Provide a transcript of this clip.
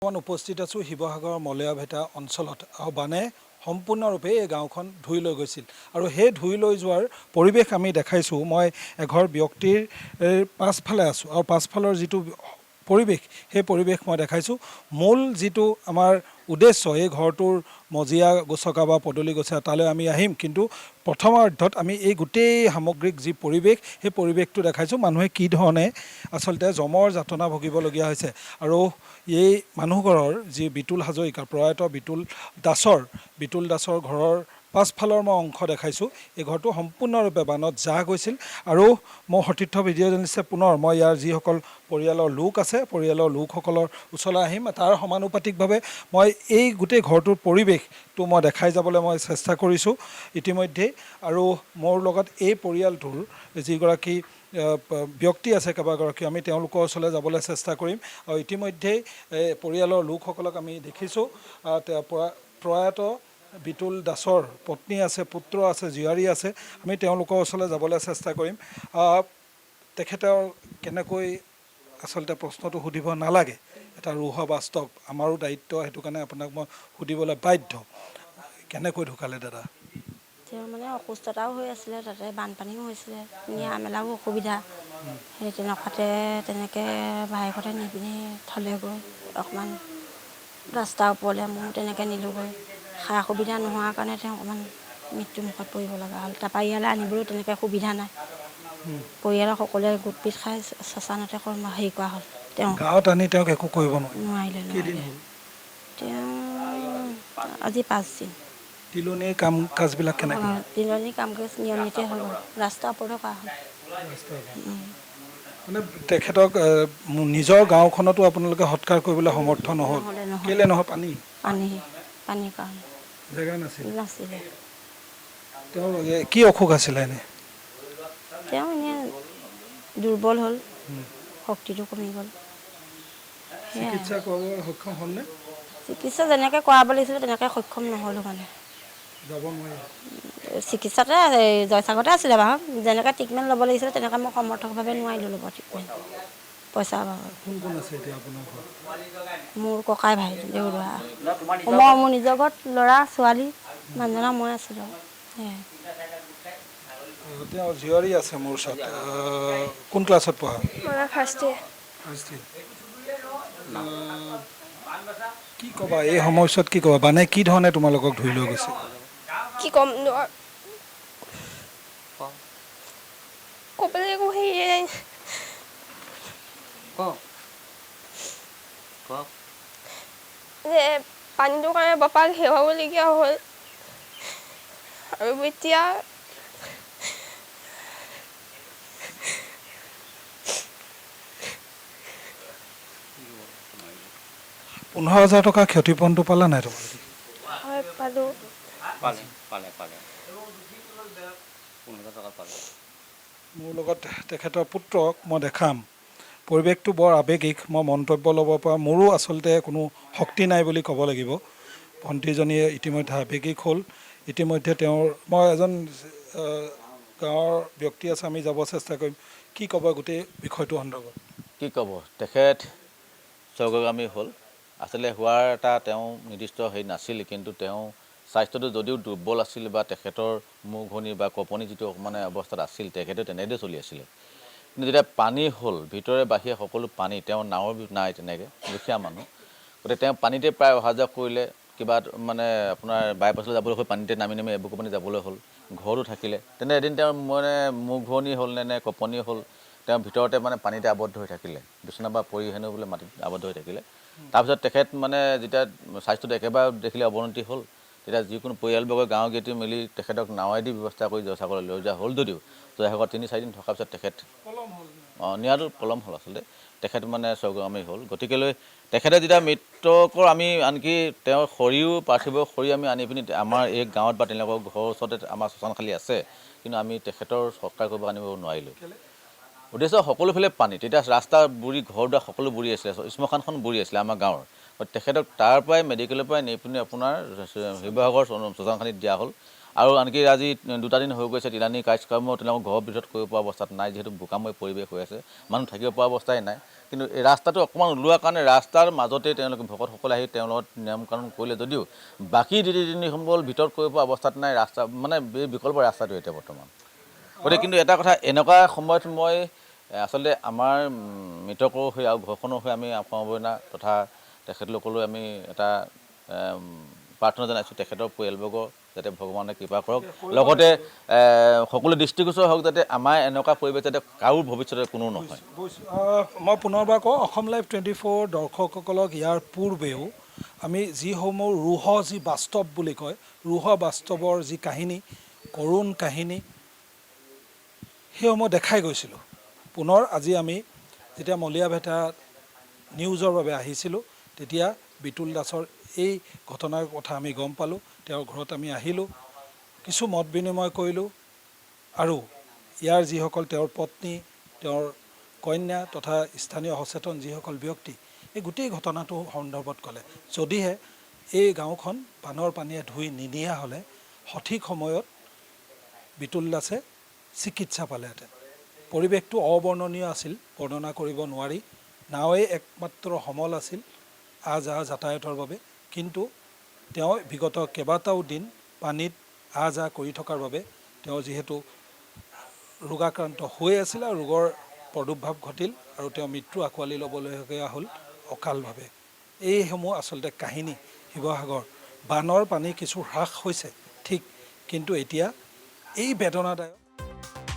উপস্থিত আছোঁ শিৱসাগৰৰ মলয়াভেটা অঞ্চলত আৰু বানে সম্পূৰ্ণৰূপে এই গাঁওখন ধুই লৈ গৈছিল আৰু সেই ধুই লৈ যোৱাৰ পৰিৱেশ আমি দেখাইছোঁ। মই এঘৰ ব্যক্তিৰ পাছফালে আছোঁ আৰু পাছফালৰ যিটো পৰিৱেশ সেই পৰিৱেশ মই দেখাইছোঁ। মূল যিটো আমাৰ উদ্দেশ্য এই ঘৰটোৰ মজিয়া গছকা বা পদূলি গছা তালৈ আমি আহিম, কিন্তু প্ৰথমাৰ্ধত আমি এই গোটেই সামগ্ৰিক যি পৰিৱেশ সেই পৰিৱেশটো দেখাইছোঁ। মানুহে কি ধৰণে আচলতে যমৰ যাতনা ভুগিবলগীয়া হৈছে আৰু এই মানুহঘৰৰ যি বিতুল হাজৰিকা প্ৰয়াত বিতুল দাসৰ ঘৰৰ পাছফালৰ মই অংশ দেখাইছোঁ। এই ঘৰটো সম্পূৰ্ণৰূপে বানত জাহ গৈছিল আৰু মোৰ সতীৰ্থ ভিডিঅ' জাৰ্নেলিষ্টে পুনৰ মই ইয়াৰ যিসকল পৰিয়ালৰ লোক আছে পৰিয়ালৰ লোকসকলৰ ওচৰলৈ আহিম। তাৰ সমানুপাতিকভাৱে মই এই গোটেই ঘৰটোৰ পৰিৱেশটো মই দেখাই যাবলৈ মই চেষ্টা কৰিছোঁ ইতিমধ্যেই। আৰু মোৰ লগত এই পৰিয়ালটোৰ যিগৰাকী ব্যক্তি আছে কেইবাগৰাকী, আমি তেওঁলোকৰ ওচৰলৈ যাবলৈ চেষ্টা কৰিম। আৰু ইতিমধ্যেই পৰিয়ালৰ লোকসকলক আমি দেখিছোঁ। প্ৰয়াত বিতুল দাসৰ পত্নী আছে, পুত্ৰ আছে, জীয়াৰী আছে। আমি তেওঁলোকৰ ওচৰলৈ যাবলৈ চেষ্টা কৰিম। তেখেতৰ কেনেকৈ আচলতে প্ৰশ্নটো সুধিব নালাগে, এটা ৰুহা বাস্তৱ, আমাৰো দায়িত্ব, সেইটো কাৰণে আপোনাক মই সুধিবলৈ বাধ্য। কেনেকৈ ঢুকালে দাদা? তেওঁ মানে অসুস্থতাও হৈ আছিলে, তাতে বানপানীও হৈছিলে, নিয়া মেলাও অসুবিধা। সেই তেনেকুৱাতে তেনেকৈ বাইকতে নি পিনি থ'লেগৈ। অকণমান ৰাস্তাৰ ওপৰলৈ মোৰ তেনেকৈ নিলোঁগৈ। সা সুবিধা নোহোৱাৰ কাৰণে তেওঁ অকণমান মৃত্যুমুখত পৰিব লগা হ'ল। তাৰপৰা ইয়ালৈ আনিবলৈও তেনেকৈ সুবিধা নাই। পৰিয়ালৰ সকলোৱে গোট পিট খাই শ্মশানতে হেৰি কৰা হ'ল। তেওঁ গাঁৱত আনি তেওঁক একো কৰিব নোৱাৰিলে। তেওঁ আজি 5 দিন। তিলনীৰ কাম কাজবিলাক কেনেকৈ? তিলনী কাম কাজ নিয়মিতে হৈ গ'ল, ৰাস্তাৰ ওপৰতে কৰা হ'ল। মানে তেখেতক নিজৰ গাঁওখনতো আপোনালোকে সৎকাৰ কৰিবলৈ সমৰ্থ নহ'ল? কেলৈ নহয়? পানীৰ কাৰণে জেগা নাছিলে। তেওঁৰ কি অসুখ আছিলে এনেই? তেওঁ এনেই দুৰ্বল হ'ল, শক্তিটো কমি গ'ল। চিকিৎসা কৰাব সক্ষম হ'লনে? চিকিৎসা যেনেকৈ কৰাব লাগিছিলে তেনেকৈ সক্ষম নহ'লোঁ মানে। যাব নোৱাৰিলে? চিকিৎসাতে জয়সাগৰতে আছিলে বাৰু। যেনেকৈ ট্ৰিটমেণ্ট ল'ব লাগিছিলে তেনেকৈ মই সমৰ্থকভাৱে নোৱাৰিলোঁ ল'ব ট্ৰিটমেণ্ট, পইচাৰ অভাৱত। কোন কোন আছে এতিয়া আপোনাৰ ঘৰত? মোৰ ককাই ভাই দেউৰা। মোৰ নিজৰ ঘৰত ল'ৰা ছোৱালী মানুহজনা মই আছিলোঁ। তেওঁ জীয়ৰী আছে মোৰ ওচৰত। কোন ক্লাছত পঢ়া? First year. কি ক'বা এই সময়ছোৱাত, কি ক'বা? মানে কি ধৰণে তোমালোকক ধুই লৈ গৈছে? কি ক'ম ক'বলৈ একো হেৰিয়ে নাই। যে পানীটোৰ কাৰণে বাপাক হেৰুৱাবলগীয়া হ'ল আৰু এতিয়া 15,000 টকা ক্ষতিপূৰণটো পালা নাই তোমালোকে? হয়, পালোঁ। মোৰ লগত তেখেতৰ পুত্ৰক মই দেখাম। পৰিৱেশটো বৰ আৱেগিক। মই মন্তব্য ল'ব পৰা মোৰো আচলতে কোনো শক্তি নাই বুলি ক'ব লাগিব। ভণ্টিজনীয়ে ইতিমধ্যে আৱেগিক হ'ল। ইতিমধ্যে মই এজন গাঁৱৰ ব্যক্তি আছে, আমি যাব চেষ্টা কৰিম। কি ক'ব গোটেই বিষয়টো সন্দৰ্ভত? কি ক'ব, তেখেত স্বৰ্গগামী হ'ল। আচলতে হোৱাৰ এটা তেওঁ নিৰ্দিষ্ট হেৰি নাছিল, কিন্তু তেওঁ স্বাস্থ্যটো যদিও দুৰ্বল আছিল বা তেখেতৰ মূৰ ঘূৰণি বা কঁপনি যিটো মানে অৱস্থাত আছিল, তেখেতে তেনেদৰে চলি আছিলে। কিন্তু যেতিয়া পানী হ'ল, ভিতৰে বাহিৰে সকলো পানী, তেওঁ নাৱৰ নাই তেনেকৈ, দুখীয়া মানুহ, গতিকে তেওঁ পানীতে প্ৰায় অহা যোৱা কৰিলে। কিবা মানে আপোনাৰ বাইপাছলৈ যাবলৈ হ'ল, পানীতে নামি এবুকু পানী যাবলৈ হ'ল, ঘৰতো থাকিলে। তেনে এদিন তেওঁৰ মানে মূৰ ঘূৰণি হ'ল নে কঁপনি হ'ল, তেওঁ ভিতৰতে মানে পানীতে আৱদ্ধ হৈ থাকিলে, বিচনা বা পৰি হেনো বোলে মাটিত আৱদ্ধ হৈ থাকিলে। তাৰপিছত তেখেত মানে যেতিয়া স্বাস্থ্যটো একেবাৰে দেখিলে অৱনতি হ'ল, তেতিয়া যিকোনো পৰিয়ালবৰ্গৰ গাঁৱৰ গেটি মিলি তেখেতক নাৱেদি ব্যৱস্থা কৰি জয়সাগৰলৈ লৈ যোৱা হ'ল। যদিও জয়সাগৰত 3-4 দিন থকাৰ পিছত তেখেত নিয়াটো পলম হ'ল। আচলতে তেখেত মানে স্বৰ্গগামী হ'ল। গতিকেলৈ তেখেতে যেতিয়া মৃতকৰ আমি আনকি তেওঁৰ পাৰ্থিৱ শৰীৰ আমি আনি পিনি আমাৰ এই গাঁৱত বা তেওঁলোকৰ ঘৰৰ ওচৰতে আমাৰ শ্মশানখালী আছে, কিন্তু আমি তেখেতৰ সৎকাৰ কৰিব আনিব নোৱাৰিলোঁ। উদ্দেশ্য সকলোফালে পানী, তেতিয়া ৰাস্তা বুৰি, ঘৰ দুৱাৰ সকলো বুৰি আছিলে, শ্মশানখন বুৰি আছিলে আমাৰ গাঁৱৰ। তেখেতক তাৰ পৰাই মেডিকেলৰ পৰাই নি পিনি আপোনাৰ শিৱসাগৰ শ্মশানখালীত দিয়া হ'ল। আৰু আনকি আজি 2টা দিন হৈ গৈছে তিলানী কাৰ্যক্ৰম তেওঁলোকৰ ঘৰৰ ভিতৰত কৰিব পৰা অৱস্থাত নাই, যিহেতু বোকাময় পৰিৱেশ হৈ আছে, মানুহ থাকিব পৰা অৱস্থাই নাই। কিন্তু এই ৰাস্তাটো অকণমান ওলোৱাৰ কাৰণে ৰাস্তাৰ মাজতে তেওঁলোকে ভকতসকলে আহি তেওঁৰ লগত নিয়ম কানুন কৰিলে যদিও বাকী 2-3 ভিতৰত কৰিব পৰা অৱস্থাত নাই, ৰাস্তা মানে বিকল্প ৰাস্তাটো এতিয়া বৰ্তমান। গতিকে কিন্তু এটা কথা, এনেকুৱা সময়ত মই আচলতে আমাৰ মৃতকৰ হৈ আৰু ঘৰখনৰ হৈ আমি সমবেদনা তথা তেখেতলোকলৈ আমি এটা প্ৰাৰ্থনা জনাইছোঁ, তেখেতৰ পৰিয়ালবৰ্গ যাতে ভগৱানে কৃপা কৰক, লগতে সকলো দৃষ্টিগোচৰ হওক যাতে আমাৰ এনেকুৱা পৰিৱেশ যাতে কাৰো ভৱিষ্যতে কোনো নহয়। মই পুনৰবাৰ কওঁ, অসম লাইভ 24 দৰ্শকসকলক ইয়াৰ পূৰ্বেও আমি যিসমূহ ৰুহ যি বাস্তৱ বুলি কয়, ৰুহ বাস্তৱৰ যি কাহিনী, কৰুণ কাহিনী, সেইসমূহ দেখাই গৈছিলোঁ। পুনৰ আজি আমি যেতিয়া মলীয়াভেটা নিউজৰ বাবে আহিছিলোঁ, তেতিয়া বিতুল দাসৰ এই ঘটনাৰ কথা আমি গম পালোঁ। তেওঁৰ ঘৰত আমি আহিলোঁ, কিছু মত বিনিময় কৰিলোঁ, আৰু ইয়াৰ যিসকল তেওঁৰ পত্নী, তেওঁৰ কন্যা তথা স্থানীয় সচেতন যিসকল ব্যক্তি এই গোটেই ঘটনাটো সন্দৰ্ভত ক'লে, যদিহে এই গাঁওখন বানৰ পানীয়ে ধুই নিনিয়া হ'লে সঠিক সময়ত বিতুল দাসে চিকিৎসা পালেহেঁতেন। পৰিৱেশটো অবৰ্ণনীয় আছিল, বৰ্ণনা কৰিব নোৱাৰি। নাৱেই একমাত্ৰ সমল আছিল যাতায়াতৰ বাবে, কিন্তু তেওঁ বিগত কেইবাটাও দিন পানীত যাহ কৰি থকাৰ বাবে তেওঁ যিহেতু ৰোগাক্ৰান্ত হৈ আছিল আৰু ৰোগৰ প্ৰাদুৰ্ভাৱ ঘটিল আৰু তেওঁ মৃত্যু আঁকোৱালি ল'বলগীয়া হ'ল অকালভাৱে। এইসমূহ আচলতে কাহিনী। শিৱসাগৰ বানৰ পানী কিছু হ্ৰাস হৈছে ঠিক, কিন্তু এতিয়া এই বেদনাদায়ক